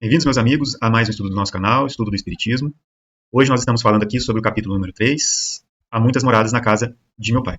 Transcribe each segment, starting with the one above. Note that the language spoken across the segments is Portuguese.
Bem-vindos, meus amigos, a mais um estudo do nosso canal, estudo do Espiritismo. Hoje nós estamos falando aqui sobre o capítulo número 3, Há Muitas Moradas na Casa de Meu Pai.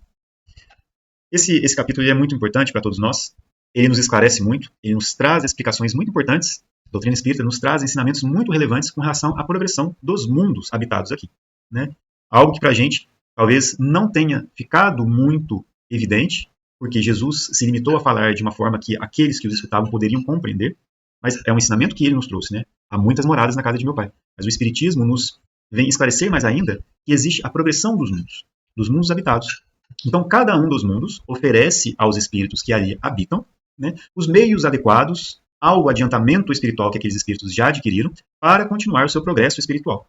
Esse capítulo é muito importante para todos nós, ele nos esclarece muito, ele nos traz explicações muito importantes, a doutrina espírita nos traz ensinamentos muito relevantes com relação à progressão dos mundos habitados aqui, né? Algo que para a gente talvez não tenha ficado muito evidente, porque Jesus se limitou a falar de uma forma que aqueles que os escutavam poderiam compreender, mas é um ensinamento que ele nos trouxe, né? Há muitas moradas na casa de meu pai. Mas o Espiritismo nos vem esclarecer mais ainda que existe a progressão dos mundos habitados. Então, cada um dos mundos oferece aos espíritos que ali habitam, né, os meios adequados ao adiantamento espiritual que aqueles espíritos já adquiriram para continuar o seu progresso espiritual.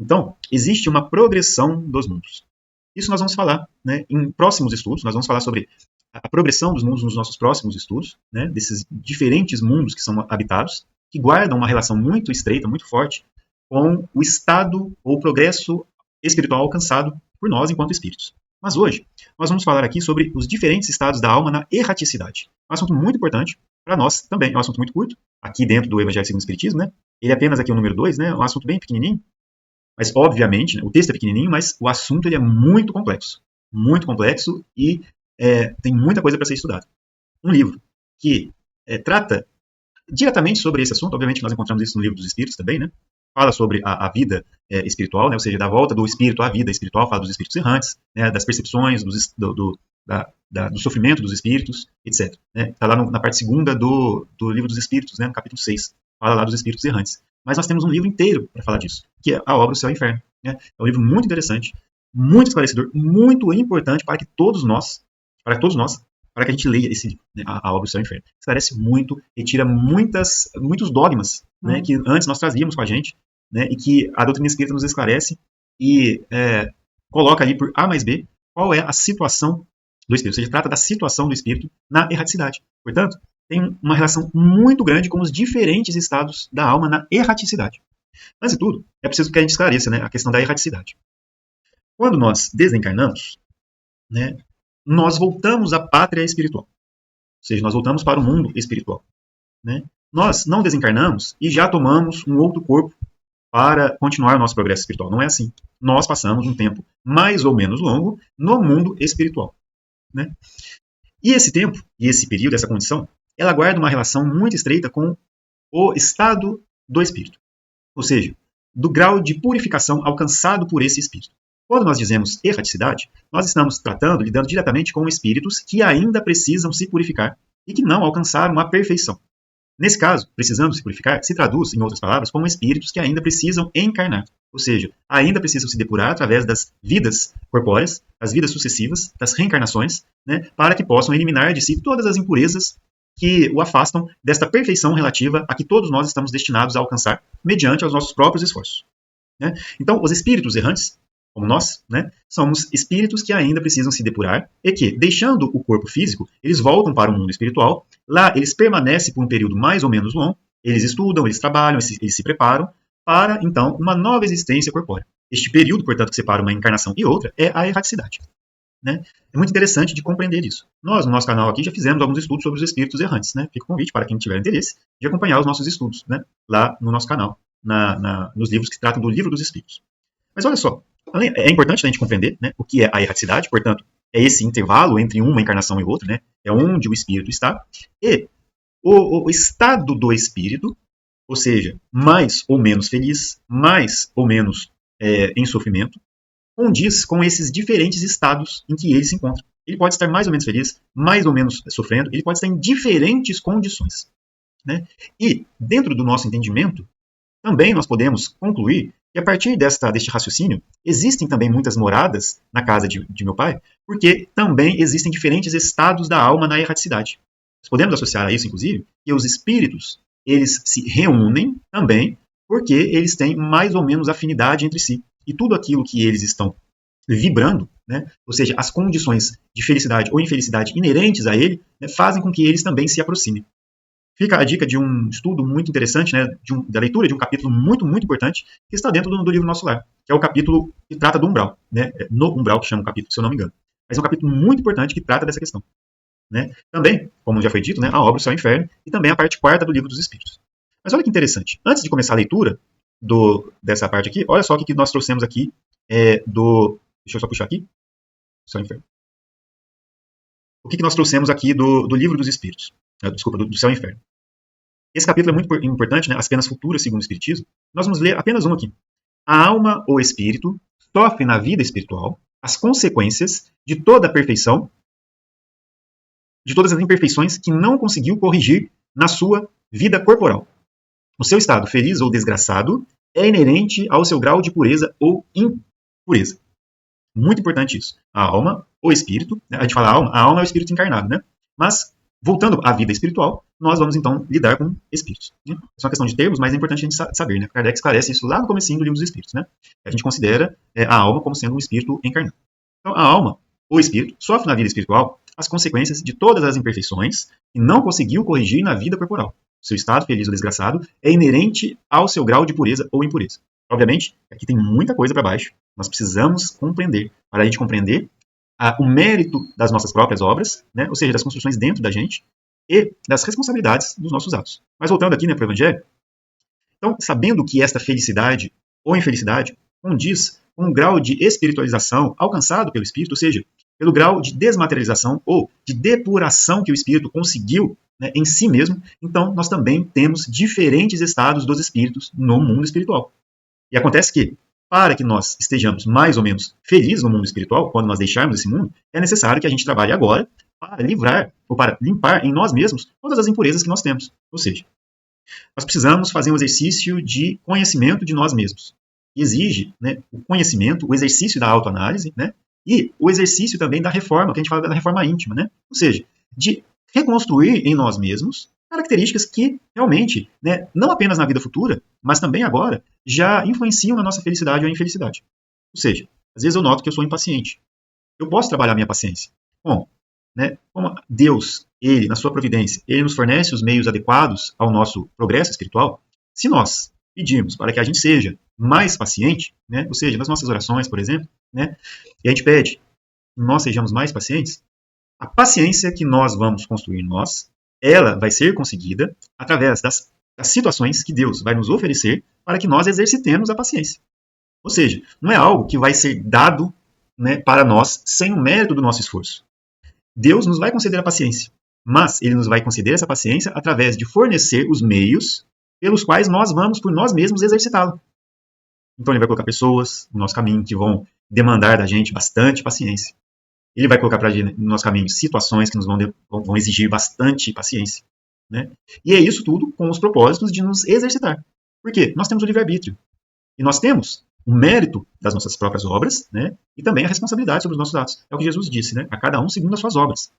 Então, existe uma progressão dos mundos. Isso nós vamos falar, né, em próximos estudos, nós vamos falar sobre a progressão dos mundos nos nossos próximos estudos, né, desses diferentes mundos que são habitados, que guardam uma relação muito estreita, muito forte, com o estado ou o progresso espiritual alcançado por nós enquanto espíritos. Mas hoje, nós vamos falar aqui sobre os diferentes estados da alma na erraticidade. É um assunto muito importante para nós também, é um assunto muito curto, aqui dentro do Evangelho segundo o Espiritismo, né? Ele é apenas aqui o número 2, né? É um assunto bem pequenininho, mas obviamente, né, o texto é pequenininho, mas o assunto ele é muito complexo e tem muita coisa para ser estudada. Um livro que trata diretamente sobre esse assunto, obviamente nós encontramos isso no Livro dos Espíritos também, né? Fala sobre a vida espiritual, né? Ou seja, da volta do espírito à vida espiritual, fala dos espíritos errantes, né? Das percepções, do sofrimento dos espíritos, etc. Está lá na parte segunda do Livro dos Espíritos, né? No capítulo 6, fala lá dos espíritos errantes. Mas nós temos um livro inteiro para falar disso, que é a obra O Céu e o Inferno. Né? É um livro muito interessante, muito esclarecedor, muito importante para que a gente leia esse livro, né? A obra O Céu e o Inferno. Esclarece muito, retira muitos dogmas, né, que antes nós trazíamos com a gente, né, e que a doutrina espírita nos esclarece e coloca ali por A mais B qual é a situação do espírito. Ou seja, trata da situação do espírito na erraticidade. Portanto, tem uma relação muito grande com os diferentes estados da alma na erraticidade. Antes de tudo, é preciso que a gente esclareça, né, a questão da erraticidade. Quando nós desencarnamos, né, nós voltamos à pátria espiritual. Ou seja, nós voltamos para o mundo espiritual. Né? Nós não desencarnamos e já tomamos um outro corpo para continuar o nosso progresso espiritual. Não é assim. Nós passamos um tempo mais ou menos longo no mundo espiritual. Né? E esse tempo, e esse período, essa condição, ela guarda uma relação muito estreita com o estado do espírito. Ou seja, do grau de purificação alcançado por esse espírito. Quando nós dizemos erraticidade, nós estamos lidando diretamente com espíritos que ainda precisam se purificar e que não alcançaram a perfeição. Nesse caso, precisando se purificar, se traduz, em outras palavras, como espíritos que ainda precisam encarnar. Ou seja, ainda precisam se depurar através das vidas corpóreas, das vidas sucessivas, das reencarnações, né, para que possam eliminar de si todas as impurezas que o afastam desta perfeição relativa a que todos nós estamos destinados a alcançar mediante os nossos próprios esforços. Né? Então, os espíritos errantes, como nós, né, somos espíritos que ainda precisam se depurar e que, deixando o corpo físico, eles voltam para o mundo espiritual. Lá eles permanecem por um período mais ou menos longo, eles estudam, eles trabalham, eles se preparam para, então, uma nova existência corpórea. Este período, portanto, que separa uma encarnação e outra, é a erraticidade. Né? É muito interessante de compreender isso. Nós, no nosso canal aqui, já fizemos alguns estudos sobre os espíritos errantes. Né? Fica o convite para quem tiver interesse de acompanhar os nossos estudos, né, lá no nosso canal, nos livros que tratam do Livro dos Espíritos. Mas olha só, é importante a gente compreender, né, o que é a erraticidade, portanto, é esse intervalo entre uma encarnação e outra, né, é onde o espírito está, e o estado do espírito, ou seja, mais ou menos feliz, mais ou menos em sofrimento, condiz com esses diferentes estados em que ele se encontra. Ele pode estar mais ou menos feliz, mais ou menos sofrendo, ele pode estar em diferentes condições. Né? E, dentro do nosso entendimento, também nós podemos concluir que a partir deste raciocínio, existem também muitas moradas na casa de meu pai, porque também existem diferentes estados da alma na erraticidade. Nós podemos associar a isso, inclusive, que os espíritos, eles se reúnem também porque eles têm mais ou menos afinidade entre si. E tudo aquilo que eles estão vibrando, né, ou seja, as condições de felicidade ou infelicidade inerentes a ele, né, fazem com que eles também se aproximem. Fica a dica de um estudo muito interessante, né, da leitura de um capítulo muito, muito importante, que está dentro do livro Nosso Lar, que é o capítulo que trata do umbral, né, no umbral que chama o capítulo, se eu não me engano. Mas é um capítulo muito importante que trata dessa questão. Né? Também, como já foi dito, né, a obra O Céu e o Inferno, e também a parte quarta do Livro dos Espíritos. Mas olha que interessante. Antes de começar a leitura dessa parte aqui, olha só o que nós trouxemos aqui Deixa eu só puxar aqui. Céu e Inferno. O que nós trouxemos aqui do Livro dos Espíritos? Desculpa, do Céu e Inferno. Esse capítulo é muito importante, né? As penas futuras segundo o Espiritismo. Nós vamos ler apenas um aqui. A alma ou espírito sofre na vida espiritual as consequências de toda a perfeição, de todas as imperfeições que não conseguiu corrigir na sua vida corporal. O seu estado feliz ou desgraçado é inerente ao seu grau de pureza ou impureza. Muito importante isso. A alma ou espírito, a gente fala a alma é o espírito encarnado, né? Mas, voltando à vida espiritual, nós vamos então lidar com espíritos. Né? É só uma questão de termos, mas é importante a gente saber, né? Kardec esclarece isso lá no comecinho do Livro dos Espíritos, né? A gente considera a alma como sendo um espírito encarnado. Então, a alma ou espírito sofre na vida espiritual as consequências de todas as imperfeições que não conseguiu corrigir na vida corporal. Seu estado feliz ou desgraçado é inerente ao seu grau de pureza ou impureza. Obviamente, aqui tem muita coisa para baixo. Nós precisamos compreender. Para a gente compreender o mérito das nossas próprias obras, né? Ou seja, das construções dentro da gente e das responsabilidades dos nossos atos. Mas voltando aqui, né, para o Evangelho, então, sabendo que esta felicidade ou infelicidade condiz com um grau de espiritualização alcançado pelo Espírito, ou seja, pelo grau de desmaterialização ou de depuração que o Espírito conseguiu, né, em si mesmo, então nós também temos diferentes estados dos espíritos no mundo espiritual. E acontece que, para que nós estejamos mais ou menos felizes no mundo espiritual, quando nós deixarmos esse mundo, é necessário que a gente trabalhe agora para livrar, ou para limpar em nós mesmos todas as impurezas que nós temos. Ou seja, nós precisamos fazer um exercício de conhecimento de nós mesmos. E exige, né, o conhecimento, o exercício da autoanálise, né, e o exercício também da reforma, que a gente fala da reforma íntima, né? Ou seja, de reconstruir em nós mesmos características que realmente, né, não apenas na vida futura, mas também agora, já influenciam na nossa felicidade ou infelicidade. Ou seja, às vezes eu noto que eu sou impaciente. Eu posso trabalhar minha paciência. Bom, né, como Deus, Ele, na sua providência, Ele nos fornece os meios adequados ao nosso progresso espiritual, se nós pedirmos para que a gente seja mais paciente, né, ou seja, nas nossas orações, por exemplo, né, e a gente pede que nós sejamos mais pacientes, a paciência que nós vamos construir em nós, ela vai ser conseguida através das situações que Deus vai nos oferecer para que nós exercitemos a paciência. Ou seja, não é algo que vai ser dado, né, para nós sem o mérito do nosso esforço. Deus nos vai conceder a paciência, mas Ele nos vai conceder essa paciência através de fornecer os meios pelos quais nós vamos, por nós mesmos, exercitá-la. Então Ele vai colocar pessoas no nosso caminho que vão demandar da gente bastante paciência. Ele vai colocar no nosso caminho situações que nos vão exigir bastante paciência. Né? E é isso tudo com os propósitos de nos exercitar. Por quê? Nós temos o livre-arbítrio. E nós temos o mérito das nossas próprias obras, né? E também a responsabilidade sobre os nossos atos. É o que Jesus disse, né? A cada um segundo as suas obras.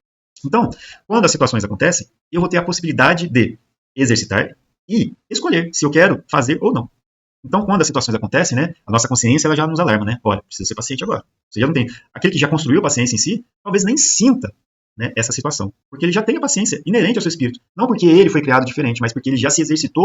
Então, quando as situações acontecem, eu vou ter a possibilidade de exercitar e escolher se eu quero fazer ou não. Então, quando as situações acontecem, né, a nossa consciência ela já nos alarma, né? Olha, precisa ser paciente agora. Você já não tem. Aquele que já construiu a paciência em si, talvez nem sinta, né, essa situação. Porque ele já tem a paciência inerente ao seu espírito. Não porque ele foi criado diferente, mas porque ele já se exercitou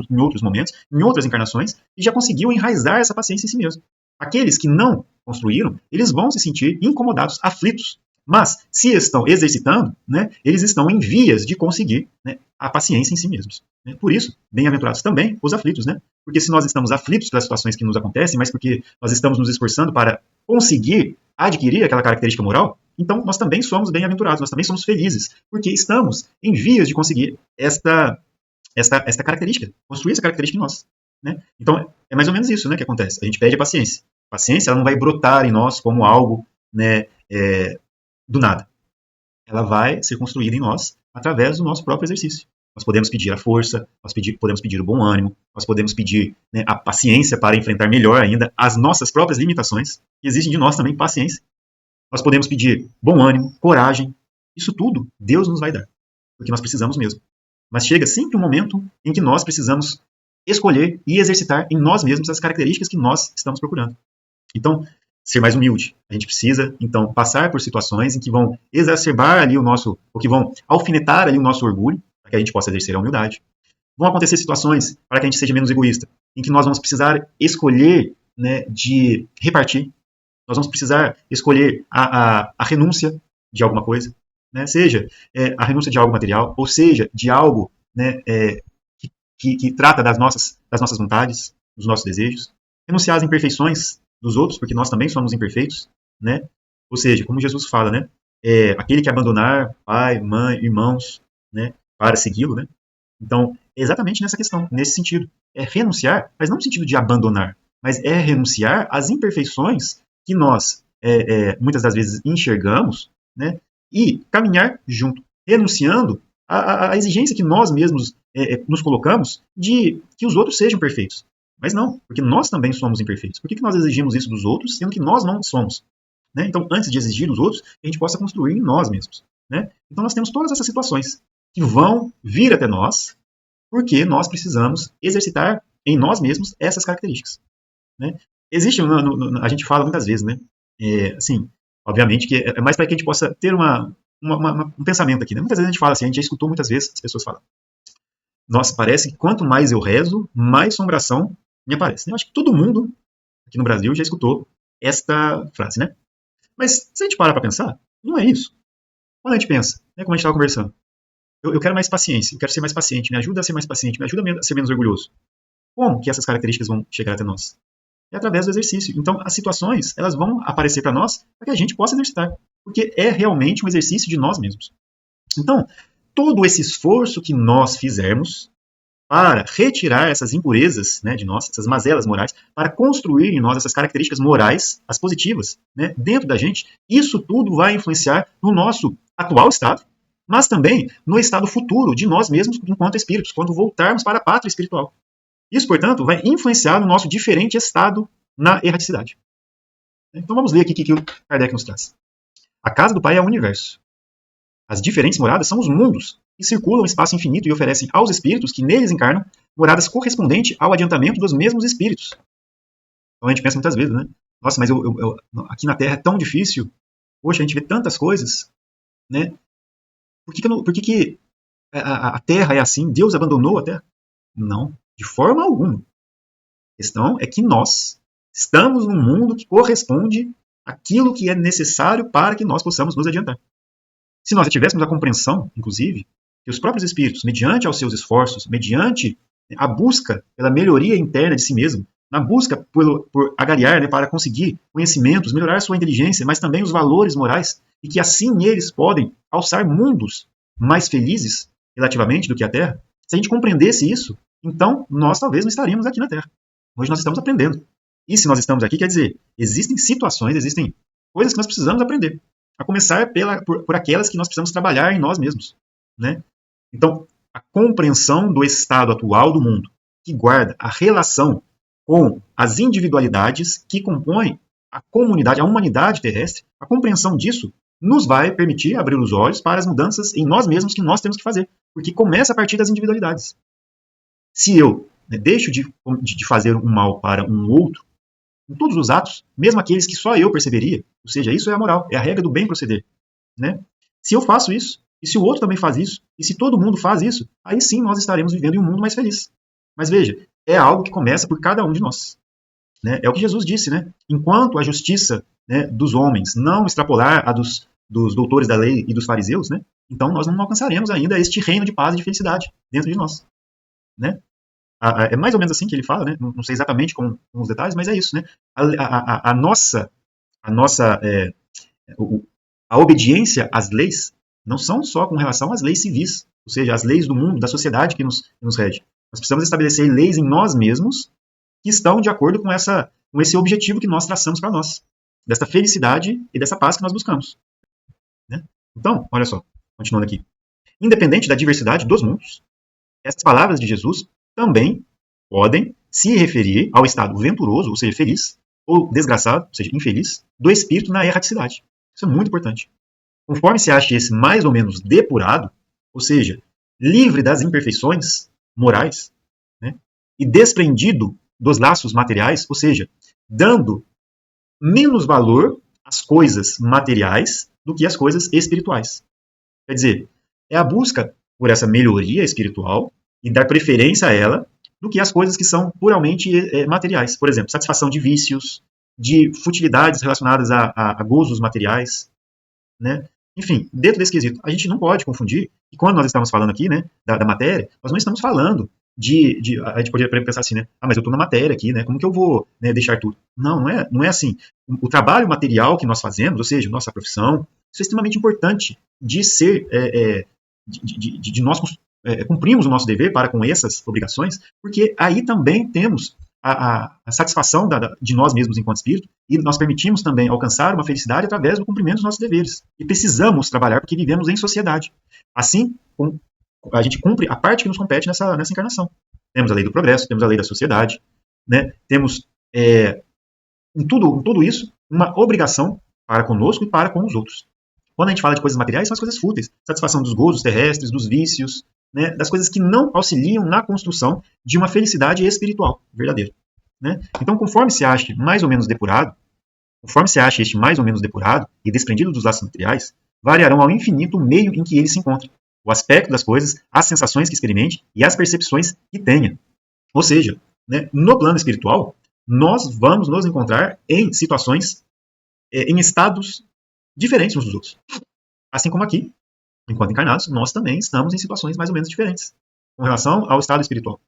em outros momentos, em outras encarnações, e já conseguiu enraizar essa paciência em si mesmo. Aqueles que não construíram, eles vão se sentir incomodados, aflitos. Mas, se estão exercitando, né, eles estão em vias de conseguir, né, a paciência em si mesmos. Né? Por isso, bem-aventurados também os aflitos. Né? Porque se nós estamos aflitos pelas situações que nos acontecem, mas porque nós estamos nos esforçando para conseguir adquirir aquela característica moral, então nós também somos bem-aventurados, nós também somos felizes, porque estamos em vias de conseguir esta característica, construir essa característica em nós. Né? Então, é mais ou menos isso, né, que acontece. A gente pede a paciência. A paciência ela não vai brotar em nós como algo, né, do nada. Ela vai ser construída em nós através do nosso próprio exercício. Nós podemos pedir a força, podemos pedir o bom ânimo, nós podemos pedir, né, a paciência para enfrentar melhor ainda as nossas próprias limitações, que exigem de nós também paciência. Nós podemos pedir bom ânimo, coragem. Isso tudo Deus nos vai dar, porque nós precisamos mesmo. Mas chega sempre um momento em que nós precisamos escolher e exercitar em nós mesmos as características que nós estamos procurando. Então, ser mais humilde. A gente precisa, então, passar por situações em que vão exacerbar ali ou que vão alfinetar ali o nosso orgulho, para que a gente possa exercer a humildade. Vão acontecer situações para que a gente seja menos egoísta, em que nós vamos precisar escolher, né, de repartir. Nós vamos precisar escolher a renúncia de alguma coisa, né, seja a renúncia de algo material, ou seja, de algo, né, que trata das nossas vontades, dos nossos desejos. Renunciar às imperfeições dos outros, porque nós também somos imperfeitos, né? Ou seja, como Jesus fala, né? Aquele que abandonar pai, mãe, irmãos, né? Para segui-lo, né? Então, é exatamente nessa questão, nesse sentido. É renunciar, mas não no sentido de abandonar, mas é renunciar às imperfeições que nós, muitas das vezes, enxergamos, né? E caminhar junto, renunciando à exigência que nós mesmos nos colocamos de que os outros sejam perfeitos. Mas não, porque nós também somos imperfeitos. Por que nós exigimos isso dos outros, sendo que nós não somos? Né? Então, antes de exigir dos outros, a gente possa construir em nós mesmos. Né? Então, nós temos todas essas situações que vão vir até nós, porque nós precisamos exercitar em nós mesmos essas características. Né? Existe, a gente fala muitas vezes, né? Assim, obviamente que é mais para que a gente possa ter um pensamento aqui. Né? Muitas vezes a gente fala assim, a gente já escutou muitas vezes as pessoas falam. Nossa, parece que quanto mais eu rezo, mais assombração me aparece. Eu acho que todo mundo aqui no Brasil já escutou esta frase, né? Mas se a gente parar para pensar, não é isso. Quando a gente pensa, né, como a gente estava conversando, eu quero mais paciência, eu quero ser mais paciente, me ajuda a ser mais paciente, me ajuda a ser menos orgulhoso. Como que essas características vão chegar até nós? É através do exercício. Então, as situações, elas vão aparecer para nós para que a gente possa exercitar. Porque é realmente um exercício de nós mesmos. Então, todo esse esforço que nós fizermos para retirar essas impurezas, né, de nós, essas mazelas morais, para construir em nós essas características morais, as positivas, né, dentro da gente, isso tudo vai influenciar no nosso atual estado, mas também no estado futuro de nós mesmos enquanto espíritos, quando voltarmos para a pátria espiritual. Isso, portanto, vai influenciar no nosso diferente estado na erraticidade. Então vamos ler aqui o que o Kardec nos traz. A casa do Pai é o universo. As diferentes moradas são os mundos, que circulam o espaço infinito e oferecem aos espíritos que neles encarnam moradas correspondentes ao adiantamento dos mesmos espíritos. Então a gente pensa muitas vezes, né? Nossa, mas aqui na Terra é tão difícil. Poxa, a gente vê tantas coisas, né? Por que a Terra é assim? Deus abandonou a Terra? Não, de forma alguma. A questão é que nós estamos num mundo que corresponde àquilo que é necessário para que nós possamos nos adiantar. Se nós tivéssemos a compreensão, inclusive, que os próprios espíritos, mediante aos seus esforços, mediante a busca pela melhoria interna de si mesmo, na busca por agariar, né, para conseguir conhecimentos, melhorar sua inteligência, mas também os valores morais, e que assim eles podem alçar mundos mais felizes relativamente do que a Terra, se a gente compreendesse isso, então nós talvez não estaríamos aqui na Terra. Hoje nós estamos aprendendo. E se nós estamos aqui, quer dizer, existem situações, existem coisas que nós precisamos aprender. A começar por aquelas que nós precisamos trabalhar em nós mesmos. Né? Então, a compreensão do estado atual do mundo, que guarda a relação com as individualidades que compõem a comunidade, a humanidade terrestre, a compreensão disso nos vai permitir abrir os olhos para as mudanças em nós mesmos que nós temos que fazer, porque começa a partir das individualidades. Se eu deixo de fazer um mal para um outro, em todos os atos, mesmo aqueles que só eu perceberia, ou seja, isso é a moral, é a regra do bem proceder. Né? Se eu faço isso, e se o outro também faz isso, e se todo mundo faz isso, aí sim nós estaremos vivendo em um mundo mais feliz. Mas veja, é algo que começa por cada um de nós. Né? É o que Jesus disse, né? Enquanto a justiça, né, dos homens não extrapolar a dos doutores da lei e dos fariseus, né, então nós não alcançaremos ainda este reino de paz e de felicidade dentro de nós. Né? É mais ou menos assim que ele fala, né? Não sei exatamente com os detalhes, mas é isso. Né? A nossa a obediência às leis não são só com relação às leis civis, ou seja, às leis do mundo, da sociedade que nos rege. Nós precisamos estabelecer leis em nós mesmos que estão de acordo com esse objetivo que nós traçamos para nós, dessa felicidade e dessa paz que nós buscamos. Né? Então, olha só, continuando aqui. Independente da diversidade dos mundos, essas palavras de Jesus também podem se referir ao estado venturoso, ou seja, feliz, ou desgraçado, ou seja, infeliz, do espírito na erraticidade. Isso é muito importante. Conforme se ache esse mais ou menos depurado, ou seja, livre das imperfeições morais, né, e desprendido dos laços materiais, ou seja, dando menos valor às coisas materiais do que às coisas espirituais. Quer dizer, é a busca por essa melhoria espiritual e dar preferência a ela do que às coisas que são puramente materiais. Por exemplo, satisfação de vícios, de futilidades relacionadas a gozos materiais, né? Enfim, dentro desse quesito, a gente não pode confundir, e quando nós estamos falando aqui, né, da matéria, nós não estamos falando a gente poderia pensar assim, né? Ah, mas eu estou na matéria aqui, né? Como que eu vou, né, deixar tudo? Não, não é assim. O trabalho material que nós fazemos, ou seja, nossa profissão, isso é extremamente importante de ser, de nós cumprirmos o nosso dever para com essas obrigações, porque aí também temos a satisfação de nós mesmos enquanto espírito, e nós permitimos também alcançar uma felicidade através do cumprimento dos nossos deveres. E precisamos trabalhar porque vivemos em sociedade. Assim, a gente cumpre a parte que nos compete nessa encarnação. Temos a lei do progresso, temos a lei da sociedade, né? Temos, em tudo isso, uma obrigação para conosco e para com os outros. Quando a gente fala de coisas materiais, são as coisas fúteis. Satisfação dos gozos terrestres, dos vícios, né? Das coisas que não auxiliam na construção de uma felicidade espiritual verdadeira. Né? Então, conforme se ache mais ou menos depurado, e desprendido dos laços materiais, variarão ao infinito o meio em que ele se encontra, o aspecto das coisas, as sensações que experimente e as percepções que tenha. Ou seja, né, no plano espiritual, nós vamos nos encontrar em situações, em estados diferentes uns dos outros. Assim como aqui, enquanto encarnados, nós também estamos em situações mais ou menos diferentes com relação ao estado espiritual.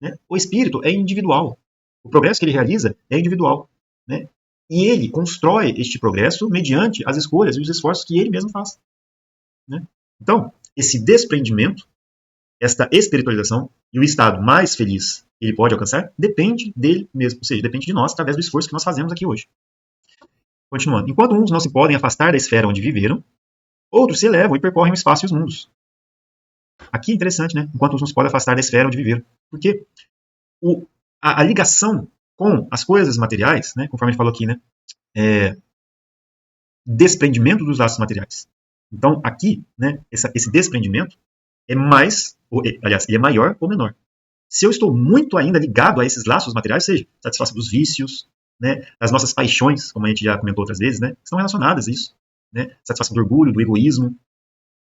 Né? O espírito é individual. O progresso que ele realiza é individual. Né? E ele constrói este progresso mediante as escolhas e os esforços que ele mesmo faz. Né? Então, esse desprendimento, esta espiritualização e o estado mais feliz que ele pode alcançar depende dele mesmo, ou seja, depende de nós através do esforço que nós fazemos aqui hoje. Continuando. Enquanto uns não se podem afastar da esfera onde viveram, outros se elevam e percorrem o espaço e os mundos. Aqui é interessante, né? Enquanto uns não se podem afastar da esfera onde viveram. Porque a ligação com as coisas materiais, né, conforme a gente falou aqui, né, desprendimento dos laços materiais. Então, aqui, né, esse desprendimento é aliás, ele é maior ou menor. Se eu estou muito ainda ligado a esses laços materiais, ou seja, satisfação dos vícios, né, das nossas paixões, como a gente já comentou outras vezes, né, estão relacionadas a isso. Né, satisfação do orgulho, do egoísmo.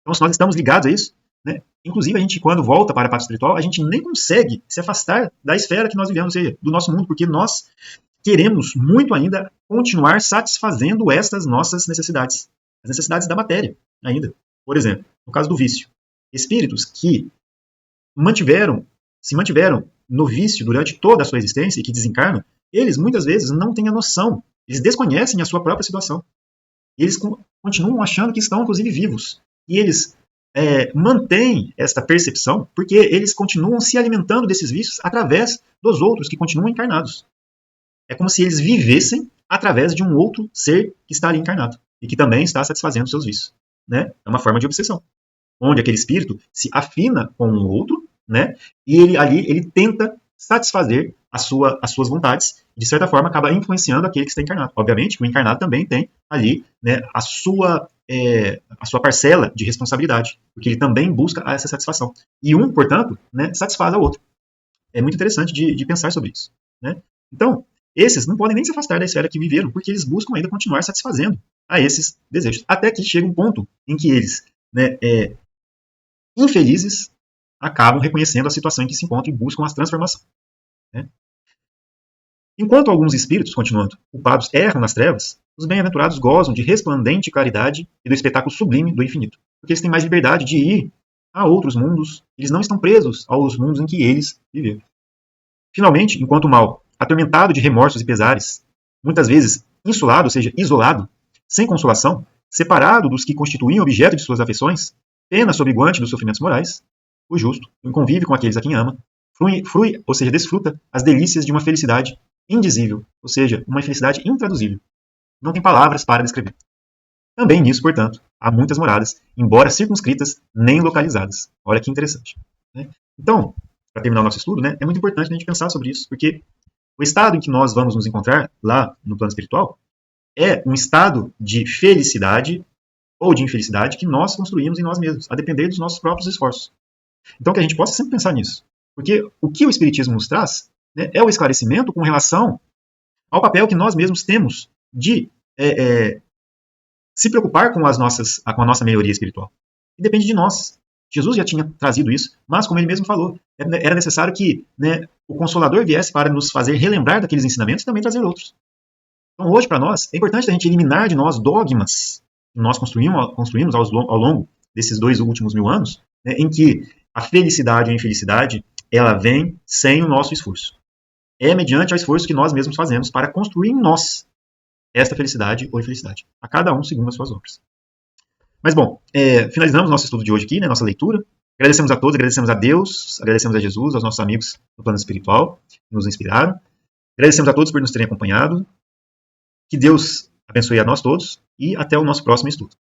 Então, se nós estamos ligados a isso, né, inclusive a gente, quando volta para a parte espiritual, a gente nem consegue se afastar da esfera que nós vivemos, ou seja, do nosso mundo, porque nós queremos muito ainda continuar satisfazendo estas nossas necessidades, as necessidades da matéria ainda. Por exemplo, no caso do vício, espíritos que se mantiveram no vício durante toda a sua existência e que desencarnam, eles muitas vezes não têm a noção, eles desconhecem a sua própria situação. E eles continuam achando que estão, inclusive, vivos. E eles mantêm esta percepção porque eles continuam se alimentando desses vícios através dos outros que continuam encarnados. É como se eles vivessem através de um outro ser que está ali encarnado e que também está satisfazendo seus vícios. Né? É uma forma de obsessão, onde aquele espírito se afina com o outro, né? E ele tenta satisfazer as suas vontades e, de certa forma, acaba influenciando aquele que está encarnado. Obviamente que o encarnado também tem ali, né, a sua parcela de responsabilidade, porque ele também busca essa satisfação. E um, portanto, né, satisfaz ao outro. É muito interessante de pensar sobre isso. Né? Então, esses não podem nem se afastar da esfera que viveram, porque eles buscam ainda continuar satisfazendo a esses desejos. Até que chega um ponto em que eles, né, infelizes, acabam reconhecendo a situação em que se encontram e buscam a transformação. Né? Enquanto alguns espíritos, continuando, culpados erram nas trevas, os bem-aventurados gozam de resplandente claridade e do espetáculo sublime do infinito, porque eles têm mais liberdade de ir a outros mundos, eles não estão presos aos mundos em que eles viveram. Finalmente, enquanto o mal, atormentado de remorsos e pesares, muitas vezes insulado, ou seja, isolado, sem consolação, separado dos que constituíam objeto de suas afeições, pena sob o guante dos sofrimentos morais, o justo, em convívio com aqueles a quem ama, frui, ou seja, desfruta as delícias de uma felicidade indizível, ou seja, uma felicidade intraduzível. Não tem palavras para descrever. Também nisso, portanto, há muitas moradas, embora circunscritas, nem localizadas. Olha que interessante. Né? Então, para terminar o nosso estudo, né, é muito importante a gente pensar sobre isso, porque o estado em que nós vamos nos encontrar lá no plano espiritual é um estado de felicidade ou de infelicidade que nós construímos em nós mesmos, a depender dos nossos próprios esforços. Então, que a gente possa sempre pensar nisso. Porque o que o Espiritismo nos traz, né, é o esclarecimento com relação ao papel que nós mesmos temos de se preocupar com a nossa melhoria espiritual. E depende de nós. Jesus já tinha trazido isso, mas, como ele mesmo falou, era necessário que, né, o Consolador viesse para nos fazer relembrar daqueles ensinamentos e também trazer outros. Então, hoje, para nós, é importante a gente eliminar de nós dogmas que nós construímos ao longo desses 2 últimos 1000 anos, né, em que a felicidade e a infelicidade ela vem sem o nosso esforço. É mediante o esforço que nós mesmos fazemos para construir em nós esta felicidade ou infelicidade, a cada um segundo as suas obras. Mas bom, finalizamos nosso estudo de hoje aqui, né, nossa leitura. Agradecemos a todos, agradecemos a Deus, agradecemos a Jesus, aos nossos amigos do plano espiritual, que nos inspiraram. Agradecemos a todos por nos terem acompanhado. Que Deus abençoe a nós todos e até o nosso próximo estudo.